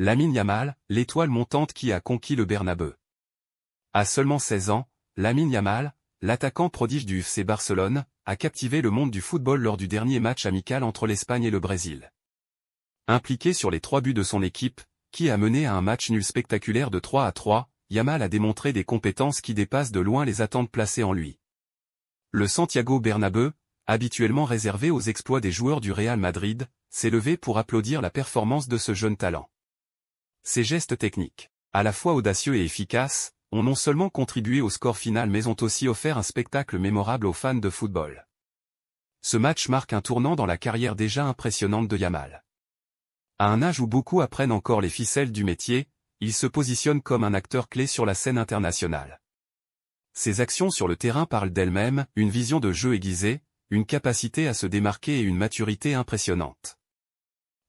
Lamine Yamal, l'étoile montante qui a conquis le Bernabeu. À seulement 16 ans, Lamine Yamal, l'attaquant prodige du FC Barcelone, a captivé le monde du football lors du dernier match amical entre l'Espagne et le Brésil. Impliqué sur les 3 buts de son équipe, qui a mené à un match nul spectaculaire de 3-3, Yamal a démontré des compétences qui dépassent de loin les attentes placées en lui. Le Santiago Bernabéu, habituellement réservé aux exploits des joueurs du Real Madrid, s'est levé pour applaudir la performance de ce jeune talent. Ses gestes techniques, à la fois audacieux et efficaces, ont non seulement contribué au score final mais ont aussi offert un spectacle mémorable aux fans de football. Ce match marque un tournant dans la carrière déjà impressionnante de Yamal. À un âge où beaucoup apprennent encore les ficelles du métier, il se positionne comme un acteur clé sur la scène internationale. Ses actions sur le terrain parlent d'elles-mêmes, une vision de jeu aiguisée, une capacité à se démarquer et une maturité impressionnante.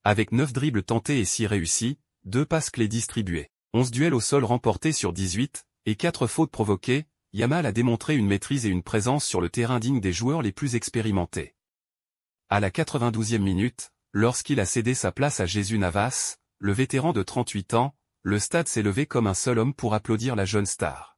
Avec 9 dribbles tentés et 6 réussis, 2 passes clés distribuées, 11 duels au sol remportés sur 18, et 4 fautes provoquées, Yamal a démontré une maîtrise et une présence sur le terrain digne des joueurs les plus expérimentés. À la 92e minute, lorsqu'il a cédé sa place à Jesús Navas, le vétéran de 38 ans, le stade s'est levé comme un seul homme pour applaudir la jeune star.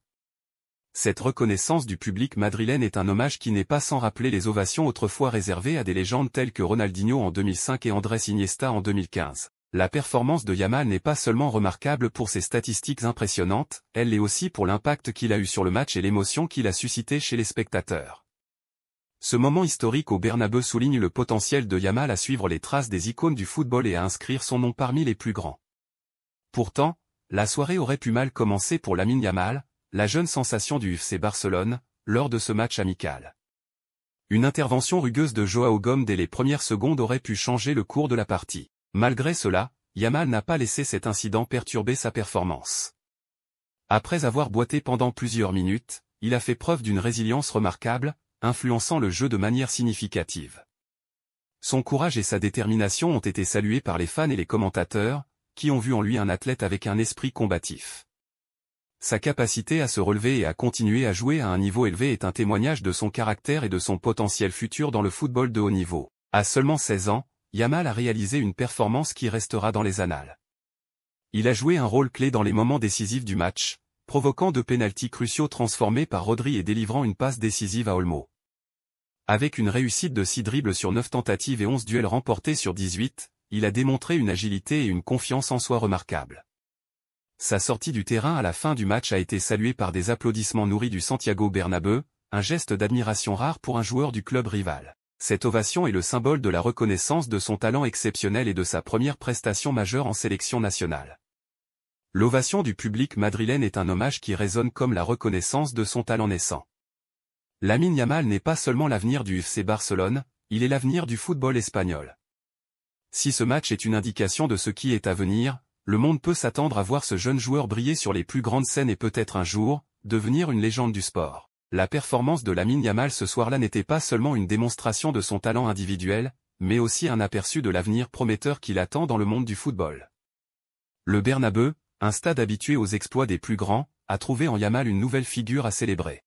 Cette reconnaissance du public madrilène est un hommage qui n'est pas sans rappeler les ovations autrefois réservées à des légendes telles que Ronaldinho en 2005 et Andrés Iniesta en 2015. La performance de Yamal n'est pas seulement remarquable pour ses statistiques impressionnantes, elle l'est aussi pour l'impact qu'il a eu sur le match et l'émotion qu'il a suscité chez les spectateurs. Ce moment historique au Bernabéu souligne le potentiel de Yamal à suivre les traces des icônes du football et à inscrire son nom parmi les plus grands. Pourtant, la soirée aurait pu mal commencer pour Lamine Yamal, la jeune sensation du FC Barcelone, lors de ce match amical. Une intervention rugueuse de Joao Gomes dès les premières secondes aurait pu changer le cours de la partie. Malgré cela, Yamal n'a pas laissé cet incident perturber sa performance. Après avoir boité pendant plusieurs minutes, il a fait preuve d'une résilience remarquable, influençant le jeu de manière significative. Son courage et sa détermination ont été salués par les fans et les commentateurs, qui ont vu en lui un athlète avec un esprit combatif. Sa capacité à se relever et à continuer à jouer à un niveau élevé est un témoignage de son caractère et de son potentiel futur dans le football de haut niveau. À seulement 16 ans, Yamal a réalisé une performance qui restera dans les annales. Il a joué un rôle clé dans les moments décisifs du match, provoquant 2 pénaltys cruciaux transformés par Rodri et délivrant une passe décisive à Olmo. Avec une réussite de 6 dribbles sur 9 tentatives et 11 duels remportés sur 18, il a démontré une agilité et une confiance en soi remarquables. Sa sortie du terrain à la fin du match a été saluée par des applaudissements nourris du Santiago Bernabéu, un geste d'admiration rare pour un joueur du club rival. Cette ovation est le symbole de la reconnaissance de son talent exceptionnel et de sa première prestation majeure en sélection nationale. L'ovation du public madrilène est un hommage qui résonne comme la reconnaissance de son talent naissant. Lamine Yamal n'est pas seulement l'avenir du FC Barcelone, il est l'avenir du football espagnol. Si ce match est une indication de ce qui est à venir, le monde peut s'attendre à voir ce jeune joueur briller sur les plus grandes scènes et peut-être un jour, devenir une légende du sport. La performance de Lamine Yamal ce soir-là n'était pas seulement une démonstration de son talent individuel, mais aussi un aperçu de l'avenir prometteur qui l'attend dans le monde du football. Le Bernabéu, un stade habitué aux exploits des plus grands, a trouvé en Yamal une nouvelle figure à célébrer.